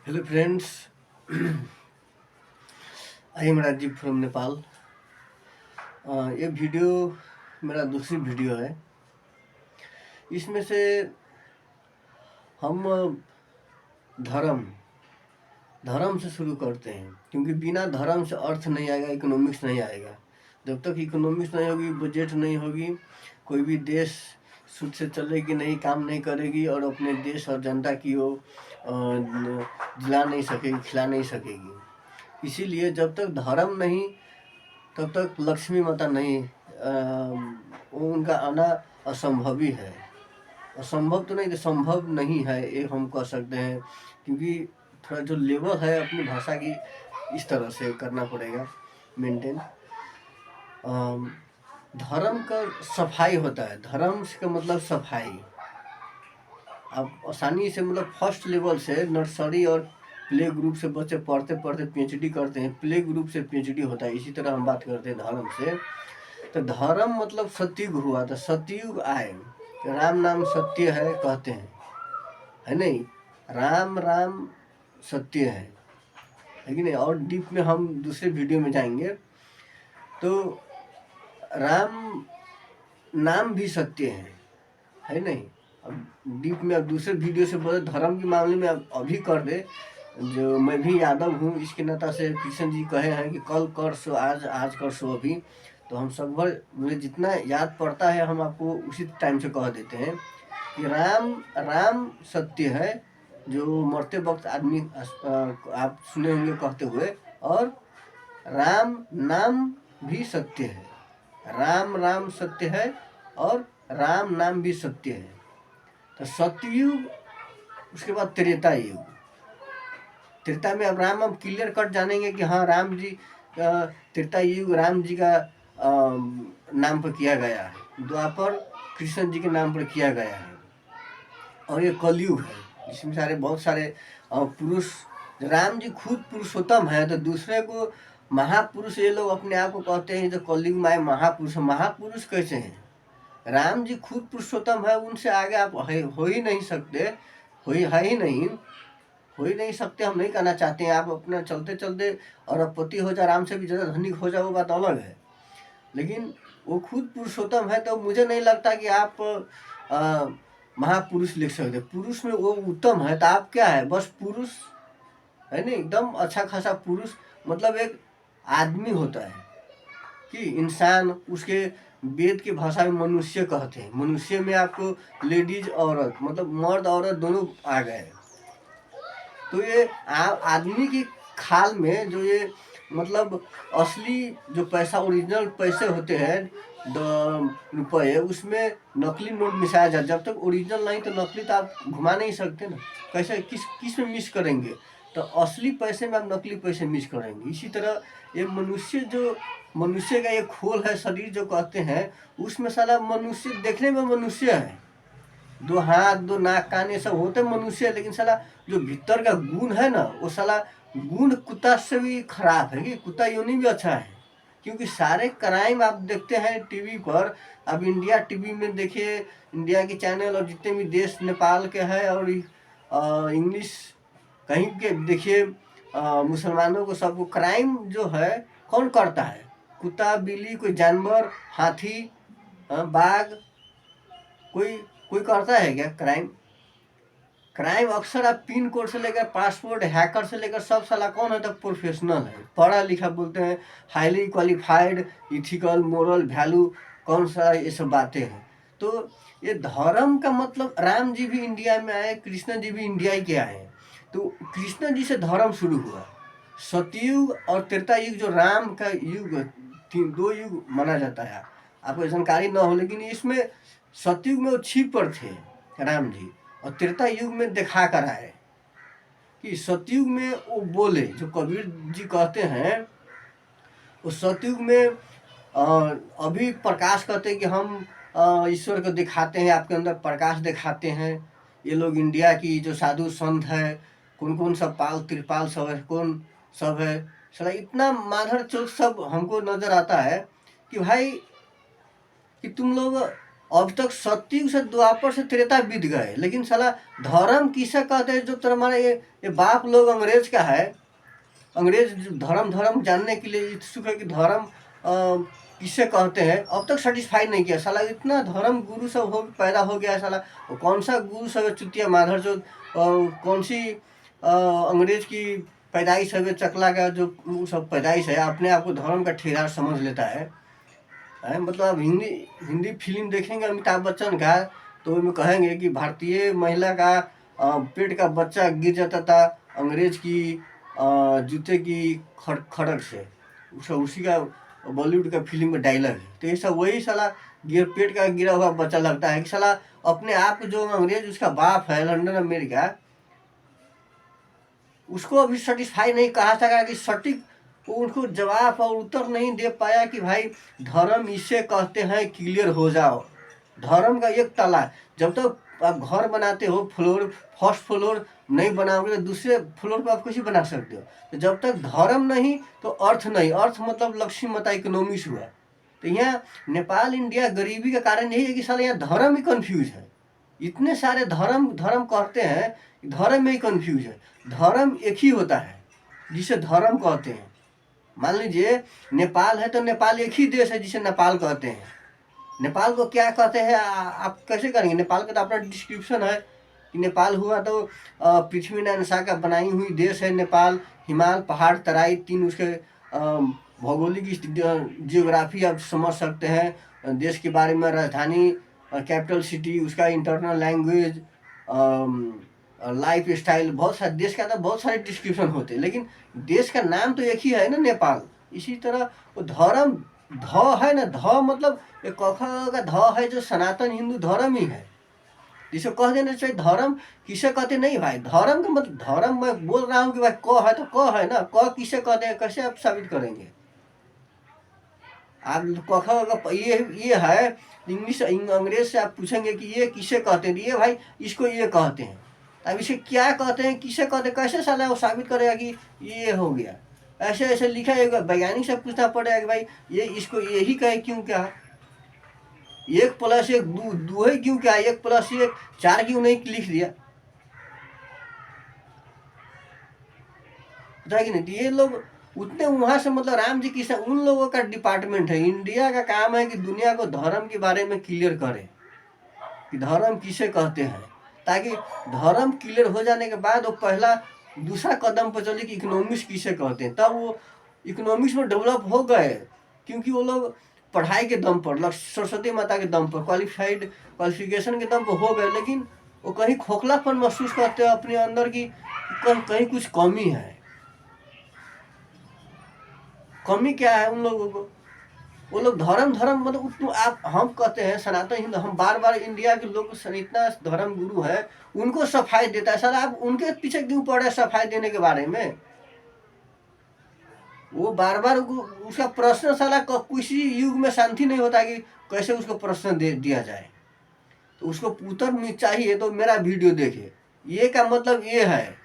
Hello friends, I am Rajiv from Nepal. ये video मेरा दूसरी वीडियो है। इसमें से हम धर्म धर्म से शुरू करते हैं, क्योंकि बिना धर्म से अर्थ नहीं आएगा, इकोनॉमिक्स नहीं आएगा। जब तक इकोनॉमिक्स नहीं होगी, बजट नहीं होगी, कोई भी देश सुध से चलेगी नहीं, काम नहीं करेगी और अपने देश और जनता की वो दिला नहीं सकेगी, खिला नहीं सकेगी। इसीलिए जब तक धर्म नहीं तब तक लक्ष्मी माता नहीं, उनका आना असंभव ही है। असंभव तो नहीं तो संभव नहीं है, ये हम कह सकते हैं। क्योंकि थोड़ा जो लेवल है अपनी भाषा की, इस तरह से करना पड़ेगा मेंटेन। धर्म का सफाई होता है, धर्म का मतलब सफाई। आप आसानी से मतलब फर्स्ट लेवल से नर्सरी और प्ले ग्रुप से बच्चे पढ़ते पढ़ते पीएचडी करते हैं, प्ले ग्रुप से पीएचडी होता है। इसी तरह हम बात करते हैं धर्म से। तो धर्म मतलब सतयुग हुआ, तो सतयुग आए, राम नाम सत्य है कहते हैं, है नहीं? राम राम सत्य है कि नहीं? और डीप में हम दूसरे वीडियो में जाएंगे। तो राम नाम भी सत्य है नहीं? अब डीप में अब दूसरे वीडियो से बोले धर्म के मामले में अब अभी कर दे। जो मैं भी यादव हूँ, इसके नाता से कृष्ण जी कहे हैं कि कल कर सो आज, आज कर सो अभी। तो हम सब भर मुझे जितना याद पड़ता है हम आपको उसी टाइम से कह देते हैं कि राम राम सत्य है, जो मरते वक्त आदमी आप सुने होंगे कहते हुए। और राम नाम भी सत्य है, राम राम सत्य है और राम नाम भी सत्य है। तो सतयुग, उसके बाद त्रेता युग। त्रेता में अब राम हम क्लियर कट जानेंगे कि हाँ राम जी, त्रेता युग राम जी का नाम पर किया गया है, द्वापर कृष्ण जी के नाम पर किया गया है। और ये कलयुग है, जिसमें बहुत सारे पुरुष, राम जी खुद पुरुषोत्तम है तो दूसरे को महापुरुष ये लोग अपने आप को कहते हैं। तो कलयुग में महापुरुष, महापुरुष कैसे हैं? राम जी खुद पुरुषोत्तम है, उनसे आगे आप हो ही नहीं सकते, हो ही नहीं सकते। हम नहीं कहना चाहते हैं आप अपना चलते चलते अरबपति हो जाए, राम से भी ज़्यादा धनिक हो जाए, वो बात अलग है। लेकिन वो खुद पुरुषोत्तम है, तो मुझे नहीं लगता कि आप महापुरुष लिख सकते। पुरुष में वो उत्तम है, तो आप क्या है? बस पुरुष है नहीं, एकदम अच्छा खासा पुरुष। मतलब एक आदमी होता है कि इंसान, उसके वेद की भाषा में मनुष्य कहते हैं। मनुष्य में आपको लेडीज औरत, मतलब मर्द औरत दोनों आ गए। तो ये आदमी की खाल में जो ये मतलब असली जो पैसा, ओरिजिनल पैसे होते हैं, रुपये, उसमें नकली नोट मिसाया जाए। जब तक ओरिजिनल नहीं तो नकली तो आप घुमा नहीं सकते ना। कैसे किस में मिस करेंगे? तो असली पैसे में आप नकली पैसे मिस करेंगे। इसी तरह ये मनुष्य, जो मनुष्य का ये खोल है शरीर जो कहते हैं, उसमें साला मनुष्य देखने में मनुष्य है, दो हाथ दो नाक कान ये सब होते मनुष्य है, लेकिन साला जो भीतर का गुण है ना, वो साला गुण कुत्ता से भी खराब है कि कुत्ता योनि भी अच्छा है। क्योंकि सारे क्राइम आप देखते हैं टीवी पर। अब इंडिया टीवी में देखिए, इंडिया के चैनल और जितने भी देश नेपाल के हैं और इंग्लिश कहीं के देखिए, मुसलमानों को सबको क्राइम जो है कौन करता है? कुत्ता बिल्ली, कोई जानवर, हाथी, बाघ, कोई कोई करता है क्या क्राइम? क्राइम अक्सर आप पिन कोड से लेकर पासपोर्ट हैकर से लेकर सब साला कौन है? तो प्रोफेशनल है, पढ़ा लिखा, बोलते हैं highly qualified, ethical, moral value, कौन सा ये सब बातें हैं। तो ये धर्म का मतलब, राम जी भी इंडिया में आए, कृष्ण जी भी इंडिया ही के आए। तो कृष्ण जी से धर्म शुरू हुआ। सतयुग और त्रेता युग, जो राम का युग, दो युग माना जाता है। आपको जानकारी न हो, लेकिन इसमें सतयुग में वो छिप पर थे राम जी, और त्रेता युग में दिखा कर आए कि सतयुग में वो बोले, जो कबीर जी कहते हैं, वो सतयुग में अभी प्रकाश करते हैं कि हम ईश्वर को दिखाते हैं, आपके अंदर प्रकाश दिखाते हैं। ये लोग इंडिया की जो साधु संत है, कौन कौन सब पाल त्रिपाल सब है, कौन सब है, साला इतना माधर चौक सब हमको नजर आता है कि भाई कि तुम लोग अब तक सतयुग से द्वापर से त्रेता बीत गए, लेकिन साला धर्म किसे कहते हैं? जो तुम्हारे ये बाप लोग अंग्रेज का है, अंग्रेज धर्म धर्म जानने के लिए इच्छुक है कि धर्म किसे कहते हैं, अब तक सेटिस्फाई नहीं किया। साला इतना धर्म गुरु सब हो पैदा हो गया है साला। कौन सा गुरु सब है चुतिया माधर जो कौन सी अंग्रेज की पैदाइश है, चकला का जो वो सब पैदाइश है, अपने आप को धर्म का ठेकेदार समझ लेता है। मतलब आप हिंदी हिंदी फिल्म देखेंगे अमिताभ बच्चन का, तो उनमें कहेंगे कि भारतीय महिला का पेट का बच्चा गिर जाता था अंग्रेज की जूते की खड़क से। उसी का बॉलीवुड का फिल्म का डायलॉग है। तो ये सब वही साला पेट का गिरा हुआ बच्चा लगता है कि साला अपने आप जो अंग्रेज उसका बाप है लंदन अमेरिका, उसको अभी सेटिस्फाई नहीं कहा सका कि सटीक उनको जवाब और उत्तर नहीं दे पाया कि भाई धर्म इसे कहते हैं, क्लियर हो जाओ। धर्म का एक तला, जब तक आप घर बनाते हो फ्लोर फर्स्ट फ्लोर नहीं बनाओगे तो दूसरे फ्लोर पर आप कैसे बना सकते हो? तो जब तक धर्म नहीं तो अर्थ नहीं। अर्थ मतलब लक्ष्मी माता इकोनॉमिक्स हुआ। तो यहाँ नेपाल इंडिया गरीबी का कारण यही है कि साला यहाँ धर्म ही कन्फ्यूज है। इतने सारे धर्म धर्म कहते हैं, धर्म में ही कन्फ्यूज है। धर्म एक ही होता है जिसे धर्म कहते हैं। मान लीजिए नेपाल है तो नेपाल एक ही देश है जिसे नेपाल कहते हैं। नेपाल को क्या कहते हैं आप कैसे करेंगे? नेपाल का तो अपना डिस्क्रिप्शन है कि नेपाल हुआ तो पृथ्वीनारायण शाह का बनाई हुई देश है नेपाल। हिमाल पहाड़ तराई तीन उसके भौगोलिक जियोग्राफी आप समझ सकते हैं। देश के बारे में राजधानी, कैपिटल सिटी, उसका इंटरनल लैंग्वेज, लाइफ स्टाइल, बहुत सारे देश का तो बहुत सारे डिस्क्रिप्शन होते हैं, लेकिन देश का नाम तो एक ही है ना नेपाल। इसी तरह वो धर्म ध है ना, ध मतलब एक कख का ध है जो सनातन हिंदू धर्म ही है, जिसे कह देना चाहिए। धर्म किसे कहते नहीं भाई, धर्म का मतलब धर्म मैं बोल रहा हूँ कि भाई क है तो क है ना, क किसे कहते हैं कैसे आप साबित करेंगे? आप कख का ये है इंग्लिश अंग्रेज से आप पूछेंगे कि ये किसे कहते हैं, ये भाई इसको ये कहते हैं। अब इसे क्या कहते हैं, किसे कहते हैं, कैसे साला वो साबित करेगा कि ये हो गया? ऐसे ऐसे लिखा है, वैज्ञानिक से पूछना पड़ेगा कि भाई ये इसको यही कहे क्यों, क्या 1+1 दो है क्यों, क्या 1+1 4 क्यों नहीं लिख दिया? पता है कि नहीं? ये लोग उतने वहां से मतलब राम जी की उन लोगों का डिपार्टमेंट है। इंडिया का काम है कि दुनिया को धर्म के बारे में क्लियर करे कि धर्म किसे कहते हैं, ताकि धर्म क्लियर हो जाने के बाद वो पहला दूसरा कदम पर चले कि इकोनॉमिक्स किसे कहते हैं। तब वो इकोनॉमिक्स में डेवलप हो गए, क्योंकि वो लोग पढ़ाई के दम पर, सरस्वती माता के दम पर, क्वालिफिकेशन के दम पर हो गए, लेकिन वो कहीं खोखलापन महसूस करते हैं अपने अंदर की कहीं कुछ कमी है। कमी क्या है उन लोगों को? वो लोग धर्म धर्म मतलब आप हम कहते हैं सनातन हिंदू, हम बार बार इंडिया के लोग इतना धर्म गुरु है उनको सफाई देता है। सर आप उनके पीछे क्यों पड़ रहे हैं सफाई देने के बारे में? वो बार बार उसका प्रश्न साला किसी युग में शांति नहीं होता कि कैसे उसको प्रश्न दे दिया जाए। तो उसको उत्तर चाहिए तो मेरा वीडियो देखे। ये का मतलब ये है,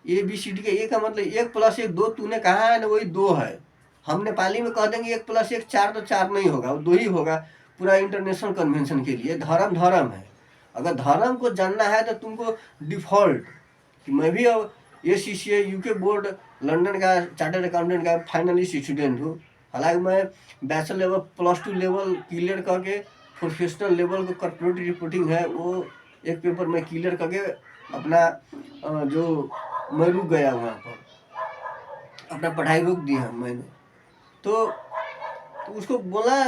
ABCD का ये का मतलब 1+1 2 तूने कहा है ना, वही 2 है। हम नेपाली में कह देंगे 1+1 4 तो 4 नहीं होगा, वो 2 ही होगा। पूरा इंटरनेशनल कन्वेंशन के लिए धर्म धर्म है। अगर धर्म को जानना है तो तुमको डिफॉल्ट कि मैं भी अब ACCA UK बोर्ड लंदन का चार्टर्ड अकाउंटेंट का फाइनलिस्ट स्टूडेंट हूँ। हालांकि मैं बैचलर लेवल +2 लेवल क्लियर करके प्रोफेशनल लेवल को कॉर्पोरेट रिपोर्टिंग है वो एक पेपर में क्लियर करके अपना जो मैं रुक गया वहाँ पर, अपना पढ़ाई रोक दी है मैंने। तो उसको बोला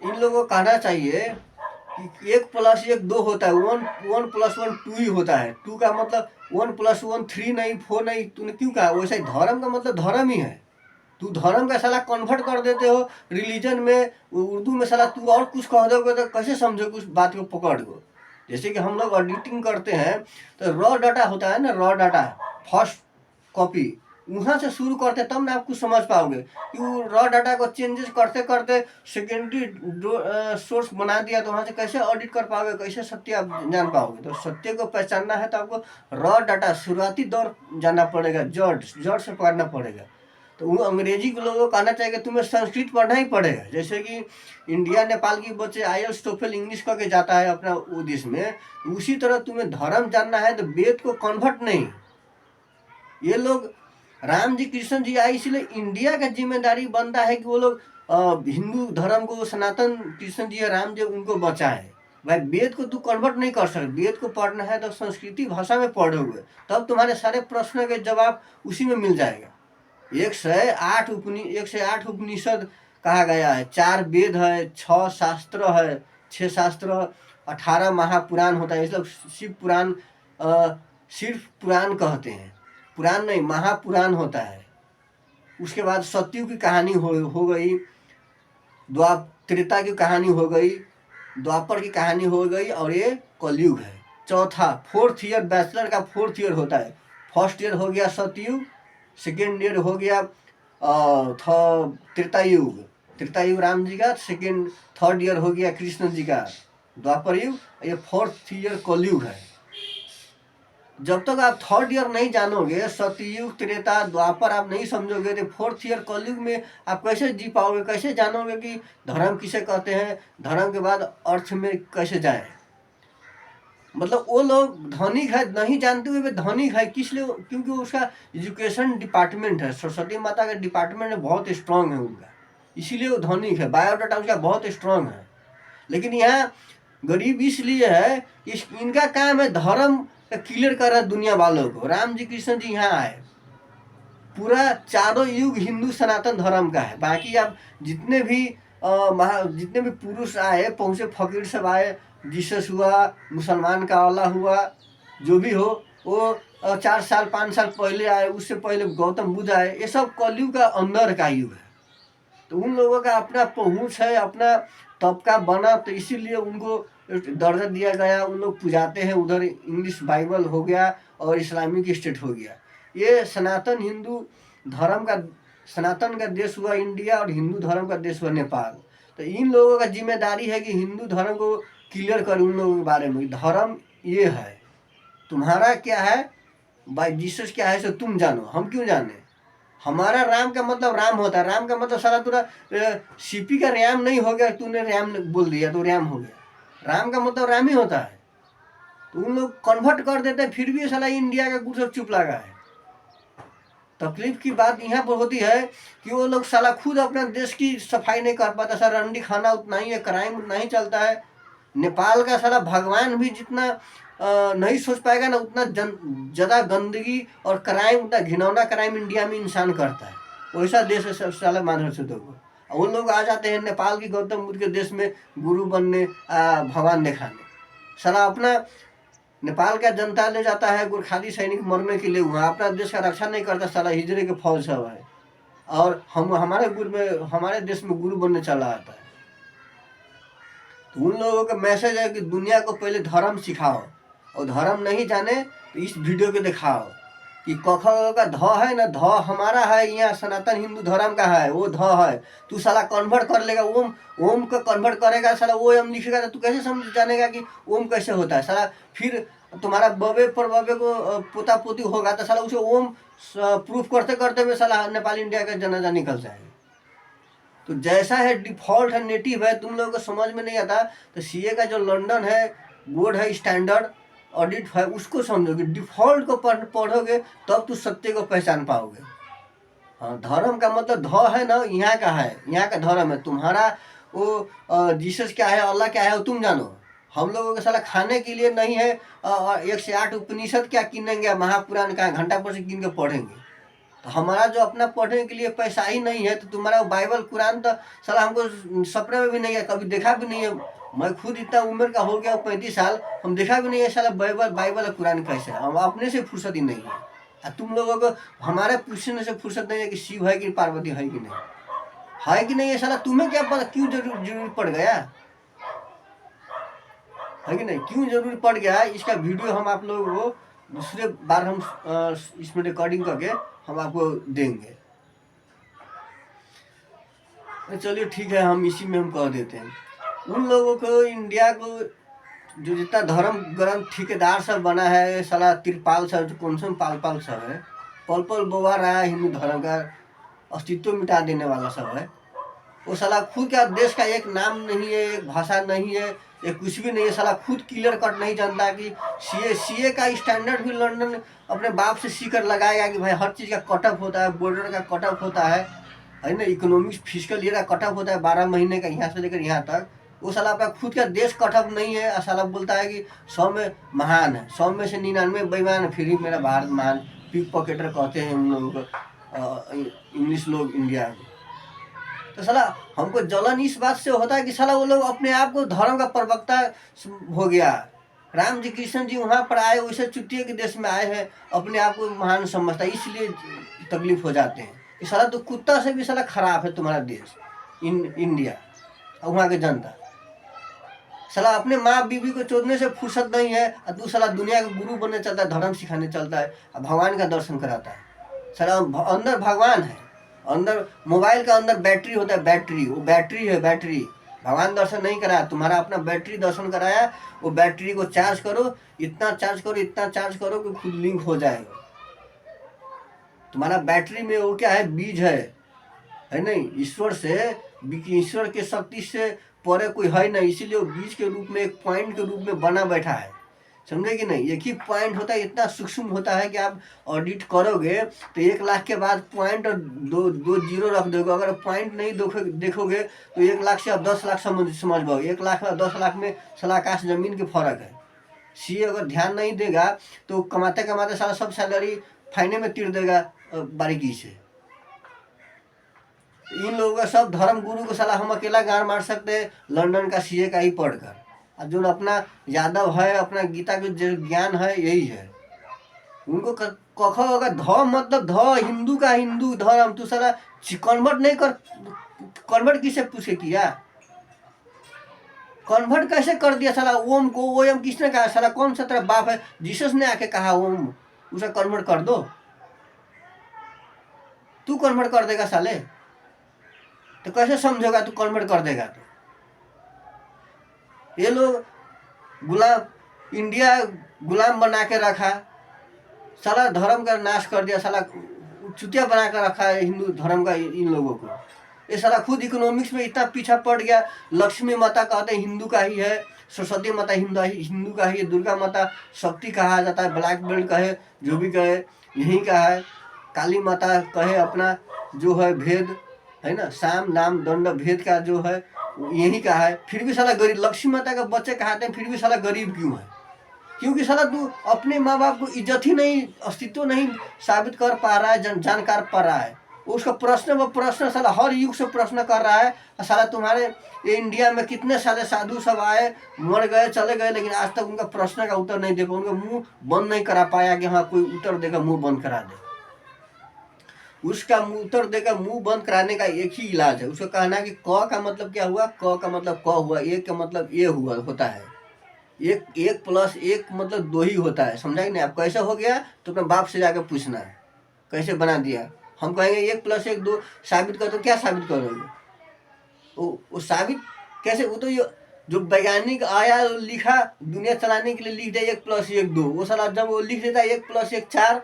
इन लोगों को कहना चाहिए कि 1+1 2 होता है, 1+1 2 ही होता है। 2 का मतलब 1+1 3 नहीं 4 नहीं, तूने क्यों कहा? वैसे धर्म का मतलब धर्म ही है। तू धर्म का साला कन्वर्ट कर देते हो रिलीजन में, उर्दू में साला तू और कुछ कह दोगे तो कैसे समझोगे उस बात को पकड़ को? जैसे कि हम लोग ऑडिटिंग करते हैं तो रॉ डाटा होता है ना, रॉ डाटा फर्स्ट कॉपी वहाँ से शुरू करते तब ना आप कुछ समझ पाओगे कि वो रॉ डाटा को चेंजेस करते करते सेकेंडरी सोर्स बना दिया तो वहाँ से कैसे ऑडिट कर पाओगे, कैसे सत्य आप जान पाओगे? तो सत्य को पहचानना है तो आपको रॉ डाटा शुरुआती दौर जानना पड़ेगा, जड़ से पकड़ना पड़ेगा। तो वो अंग्रेजी के लोगों को कहना चाहिए कि तुम्हें संस्कृत पढ़ना ही पड़ेगा। जैसे कि इंडिया नेपाल की बच्चे IELTS TOEFL इंग्लिश करके जाता है अपना वो देश में, उसी तरह तुम्हें धर्म जानना है तो वेद को कन्वर्ट नहीं। ये लोग राम जी कृष्ण जी आए, इसलिए इंडिया का जिम्मेदारी बनता है कि वो लोग हिंदू धर्म को, सनातन कृष्ण जी राम जी उनको बचाए। भाई वेद को तू कन्वर्ट नहीं कर सकते, वेद को पढ़ना है तो संस्कृति भाषा में पढ़ोगे, तब तुम्हारे सारे प्रश्नों के जवाब उसी में मिल जाएगा। 108 उपनिषद कहा गया है, 4 वेद है, 6 शास्त्र है, 6 शास्त्र, 18 महापुराण होता है। इसलिए शिव पुराण सिर्फ पुराण कहते हैं, पुराण नहीं महापुराण होता है। उसके बाद सतयुग की कहानी हो गई, त्रेता की कहानी हो गई, द्वापर की कहानी हो गई, और ये कलयुग है। चौथा 4th ईयर, बैचलर का 4th ईयर होता है। फर्स्ट ईयर हो गया सतयुग, सेकेंड ईयर हो गया त्रेता युग राम जी का, थर्ड ईयर हो गया कृष्ण जी का द्वापर युग, ये 4th ईयर कलयुग है। जब तक आप 3rd ईयर नहीं जानोगे, सतयुग त्रेता द्वापर आप नहीं समझोगे, तो 4th ईयर कलयुग में आप कैसे जी पाओगे, कैसे जानोगे कि धर्म किसे कहते हैं, धर्म के बाद अर्थ में कैसे जाए। मतलब वो लोग धनिक है, नहीं जानते हुए वे धनिक है, किस लिए? क्योंकि उसका एजुकेशन डिपार्टमेंट है, सरस्वती माता का डिपार्टमेंट बहुत स्ट्रांग है उनका, इसीलिए वो धनिक है, बायोडाटा उसका बहुत स्ट्रांग है। लेकिन यहाँ गरीब इसलिए है कि इनका काम है धर्म क्लियर कर रहा है दुनिया वालों को। राम जी कृष्ण जी यहाँ आए, पूरा चारों युग हिंदू सनातन धर्म का है। बाकी आप जितने भी जितने भी पुरुष आए, पहुँचे फकीर सब आए, जीसस हुआ, मुसलमान का अल्लाह हुआ, जो भी हो, वो 4 साल 5 साल पहले आए, उससे पहले गौतम बुद्ध आए, ये सब कलयुग का अंदर का युग है। तो उन लोगों का अपना पहुँच है, अपना तबका बना, तो इसीलिए उनको दर्जा दिया गया। उन लोग पुजाते हैं, उधर इंग्लिश बाइबल हो गया और इस्लामिक स्टेट हो गया। ये सनातन हिंदू धर्म का, सनातन का देश हुआ इंडिया और हिंदू धर्म का देश हुआ नेपाल। तो इन लोगों का जिम्मेदारी है कि हिंदू धर्म को क्लियर करें उन लोगों के बारे में। धर्म ये है, तुम्हारा क्या है, बाई जीसस क्या है सो तुम जानो, हम क्यों जाने। हमारा राम का मतलब राम होता है, राम का मतलब सारा पूरा सीपी का रैम नहीं हो गया, तूने रैम बोल दिया तो रैम हो गया। राम का मतलब राम ही होता है। तो उन लोग कन्वर्ट कर देते हैं, फिर भी साला इंडिया का कुछ चुप लगा है। तकलीफ की बात यहाँ पर होती है कि वो लोग साला खुद अपना देश की सफाई नहीं कर पाता। सारा रंडी खाना उतना ही है, क्राइम उतना ही चलता है। नेपाल का साला भगवान भी जितना नहीं सोच पाएगा ना, उतना ज़्यादा गंदगी और क्राइम, उतना घिनौना क्राइम इंडिया में इंसान करता है। वैसा देश है सब साला माधव से। वो लोग आ जाते हैं नेपाल की गौतम बुद्ध के देश में गुरु बनने, भगवान दिखाने। साला अपना नेपाल का जनता ले जाता है गोरखाली सैनिक मरने के लिए, वहाँ अपना देश का रक्षा नहीं करता। साला हिजरे के फौज सब है, और हम हमारे देश में गुरु बनने चला आता है। तो उन लोगों का मैसेज है कि दुनिया को पहले धर्म सिखाओ, और धर्म नहीं जाने तो इस वीडियो को दिखाओ कि कख का ध है ना, ध हमारा है, यहाँ सनातन हिंदू धर्म का है, वो ध है। तू साला कन्वर्ट कर लेगा, ओम का कन्वर्ट करेगा, साला वो एम लिखेगा, तो तू कैसे समझ जानेगा कि ओम कैसे होता है। साला फिर तुम्हारा बबे पर बबे को पोता पोती होगा तो साला उसे ओम प्रूफ करते करते हुए साला नेपाल इंडिया का जनाजा निकल जाएगा। तो जैसा है डिफ़ॉल्ट है, नेटिव है, तुम लोगों को समझ में नहीं आता तो सीए का जो लंदन है बोर्ड है, स्टैंडर्ड ऑडिट है, उसको समझोगे। डिफ़ॉल्ट को पढ़ोगे तब तू सत्य को पहचान पाओगे। हाँ, धर्म का मतलब ध है ना, यहाँ का है, यहाँ का धर्म है। तुम्हारा वो जीसस क्या है, अल्लाह क्या है, वो तुम जानो। हम लोगों के साला खाने के लिए नहीं है 108 उपनिषद क्या किनेंगे, महापुराण का घंटा पर से किन के पढ़ेंगे। तो हमारा जो अपना पढ़ने के लिए पैसा ही नहीं है, तो तुम्हारा बाइबल कुरान तो साला हमको सपने में भी नहीं है, कभी देखा भी नहीं है। मैं खुद इतना उम्र का हो गया 35 साल, हम देखा भी नहीं है साला बाइबल और कुरान कैसे है। हम अपने से फुर्सत ही नहीं है। तुम लोगों को हमारे पूछने से फुर्सत नहीं है कि शिव है कि पार्वती है कि नहीं है कि नहीं है। साला तुम्हें क्या पता क्यों जरूरी पड़ गया है कि नहीं, क्यों जरूरी पड़ गया। इसका वीडियो हम आप लोगों को दूसरे बार हम इसमें रिकॉर्डिंग करके हम आपको देंगे। चलिए ठीक है, हम इसी में हम कह देते हैं। उन लोगों को इंडिया को जो जितना धर्म ग्रंथ ठेकेदार सब बना है, साला तिरपाल सब, कौन सा पाल सब है, पल पल बोवा रहा है हिंदू धर्म का। अस्तित्व मिटा देने वाला सब है। वो साला खुद का देश का एक नाम नहीं है, एक भाषा नहीं है, एक कुछ भी नहीं है। साला खुद क्लियर कट नहीं जानता कि सीए का स्टैंडर्ड भी लंदन अपने बाप से सीकर लगाएगा कि भाई हर चीज़ का कटअप होता है, बॉर्डर का कटअप होता है ना, इकोनॉमिक्स फिजिकल ईयर का कटअप होता है 12 महीने का यहाँ से लेकर यहाँ तक। वो साला अपना खुद का देश कटअप नहीं है और साला बोलता है कि 100 में महान है, 100 में से 99 बेईमान है, फिर ही मेरा भारत महान। पिक पॉकेटर कहते हैं उन लोगों को इंग्लिश लोग इंडिया में। तो साला हमको जलन इस बात से होता है कि साला वो लोग अपने आप को धर्म का प्रवक्ता हो गया। राम जी कृष्ण जी वहाँ पर आए, वैसे चुटिया के देश में आए हैं, अपने आप को महान समझता है, इसलिए तकलीफ हो जाते हैं कि साला तो कुत्ता से भी साला खराब है तुम्हारा देश इंडिया और वहाँ की जनता। साला अपने माँ बीवी को चोदने से फुर्सत नहीं है और तू साला दुनिया का गुरु बनने चलता है, धर्म सिखाने चलता है और भगवान का दर्शन कराता है। साला अंदर भगवान है, अंदर मोबाइल का अंदर बैटरी होता है, बैटरी, वो बैटरी है, बैटरी। भगवान दर्शन नहीं कराया, तुम्हारा अपना बैटरी दर्शन कराया। वो बैटरी को चार्ज करो, इतना चार्ज करो, इतना चार्ज करो कि खुद लिंक हो जाएगा। तुम्हारा बैटरी में वो क्या है, बीज है नहीं, ईश्वर से, ईश्वर के शक्ति से परे कोई है नहीं, इसीलिए वो बीज के रूप में, एक पॉइंट के रूप में बना बैठा है, समझे कि नहीं। एक ही पॉइंट होता है, इतना सूक्ष्म होता है कि आप ऑडिट करोगे तो 1 लाख के बाद पॉइंट और दो जीरो रख दोगे। अगर पॉइंट नहीं देखोगे तो 1 लाख से आप 10 लाख समझ पाओगे। 1 लाख और 10 लाख में साला आकाश जमीन के फर्क है। सीए अगर ध्यान नहीं देगा तो कमाते कमाते साला सब सैलरी फाइने में तीर देगा बारीकी से। इन लोगों का सब धर्म गुरु को साला हम अकेला गाड़ मार सकते हैं लंदन का सीए का ही पढ़कर। और जो अपना यादव है, अपना गीता के जो ज्ञान है यही है उनको। कख होगा ध मतलब ध, हिंदू का हिंदू धर्म। तू साला कन्वर्ट नहीं कर, कन्वर्ट किसे पूछे किया, कन्वर्ट कैसे कर दिया साला ओम को। ओम किसने कहा साला, कौन सा तेरा बाप है, जीसस ने आके कहा ओम, उसे कन्वर्ट कर दो। तू कन्वर्ट कर देगा साले तो कैसे समझेगा, तू कन्वर्ट कर देगा तो। ये लोग गुलाम, इंडिया गुलाम बना के रखा, साला धर्म का नाश कर दिया, साला चुतिया बना कर रखा है हिंदू धर्म का इन लोगों को। ये साला खुद इकोनॉमिक्स में इतना पीछा पड़ गया। लक्ष्मी माता कहते हैं हिंदू का ही है, सरस्वती माता हिंदू का ही है, दुर्गा माता शक्ति कहा जाता है, ब्लैक बेल्ट कहे, जो भी कहे यही का है। काली माता कहे अपना जो है भेद है ना, साम नाम दंड भेद का जो है यही का है। फिर भी साला गरीब, लक्ष्मी माता का बच्चे कहते हैं, फिर भी साला गरीब क्यों है, क्योंकि साला तू अपने माँ बाप को इज्जत ही नहीं, अस्तित्व नहीं साबित कर पा रहा है, जानकार पा रहा है। उसका प्रश्न वो प्रश्न साला हर युग से प्रश्न कर रहा है। साला तुम्हारे ये इंडिया में कितने सारे साधु सब आए, मर गए, चले गए, लेकिन आज तक उनका प्रश्न का उत्तर नहीं दे पाया, उनका मुंह बंद नहीं करा पाया कि हाँ कोई उत्तर देगा, मुंह बंद करा दे। उसका उत्तर देकर मुंह बंद कराने का एक ही इलाज है, उसको कहना कि क का मतलब क्या हुआ, क का मतलब क हुआ, ए का मतलब ए हुआ होता है, एक प्लस एक मतलब 2 ही होता है, समझा कि नहीं। आप कैसे हो गया तो अपने बाप से जाकर पूछना है कैसे बना दिया। हम कहेंगे 1 + 1 2 साबित कर, तो क्या साबित करोगे, वो साबित कैसे। वो तो ये जो वैज्ञानिक आया लिखा दुनिया चलाने के लिए लिख दिया 1 + 1 2, वो साला जब वो लिख देता 1 + 1 4,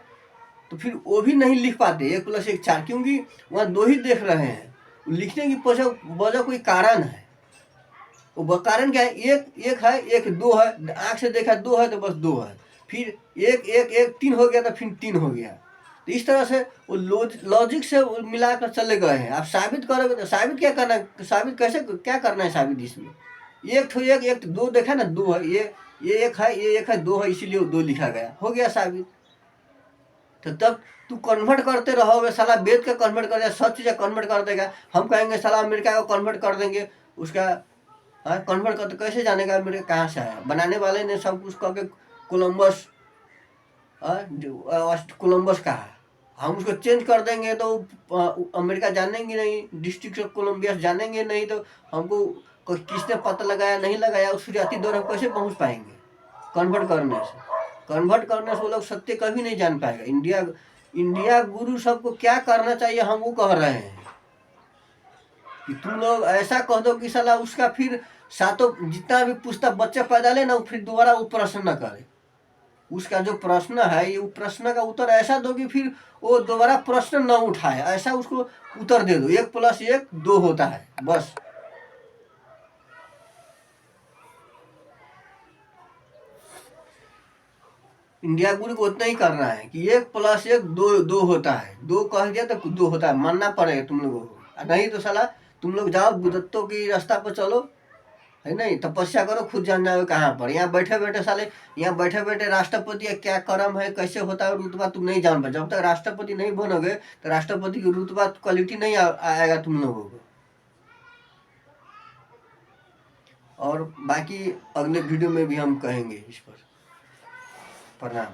तो फिर वो भी नहीं लिख पाते 1 + 1 4, क्योंकि वहाँ 2 ही देख रहे हैं। लिखने की वजह कोई कारण है, वो कारण क्या है, एक है, एक 2 है, आँख से देखा 2 है तो बस 2 है, फिर 1 1 1 3 हो गया तो फिर 3 हो गया। तो इस तरह से वो लॉजिक से मिलाकर चले गए हैं। आप साबित करोगे तो साबित क्या करना है, साबित कैसे क्या करना है साबित, इसमें 1 तो 1 1 2 देखा ना, 2 है, ये 1 है, ये 1 है, 2 है, इसीलिए 2 लिखा गया, हो गया साबित। तो तब तू कन्वर्ट करते रहोगे, साला वेद का कन्वर्ट कर देगा, सब चीज़ कन्वर्ट कर देगा। हम कहेंगे साला अमेरिका को कन्वर्ट कर देंगे, उसका हाँ कन्वर्ट कर, तो कैसे जानेगा अमेरिका कहाँ से आया। बनाने वाले ने सब कुछ कह के कोलम्बस कोलम्बस कहा, हम उसको चेंज कर देंगे तो अमेरिका जानेंगे नहीं, डिस्ट्रिक्ट ऑफ कोलम्बिया जानेंगे नहीं, तो हमको किसने पता लगाया नहीं लगाया, उस शुरुआती दौर हम कैसे पहुँच पाएंगे कन्वर्ट करने से। कन्वर्ट करने से वो लोग सत्य कभी नहीं जान पाएगा। इंडिया गुरु सबको क्या करना चाहिए हम वो कह रहे हैं कि तुम लोग ऐसा कह दो कि साला उसका फिर सातों जितना भी पुस्तक बच्चे पैदा ले ना, फिर दोबारा वो प्रश्न न करे। उसका जो प्रश्न है, ये प्रश्न का उत्तर ऐसा दो कि फिर वो दोबारा प्रश्न न उठाए, ऐसा उसको उत्तर दे दो। 1+1 2 होता है, बस। इंडिया गुरु को उतना ही करना है कि 1+1 2 होता है, 2 कह दिया तो 2 होता है, मानना पड़ेगा तुम लोगों को। नहीं तो साला तुम लोग जाओ बुद्धत्व की रास्ता पर चलो, है नहीं, तपस्या करो, खुद जान जाओ कहाँ पर। यहाँ बैठे बैठे साले, यहाँ बैठे बैठे राष्ट्रपति का क्या कर्म है, कैसे होता है रुतबा तुम नहीं जान पाए। जब तक राष्ट्रपति नहीं बनोगे तो राष्ट्रपति की रुतबा क्वालिटी नहीं आएगा तुम लोगों को। और बाकी अगले वीडियो में भी हम कहेंगे इस पर। प्रणाम।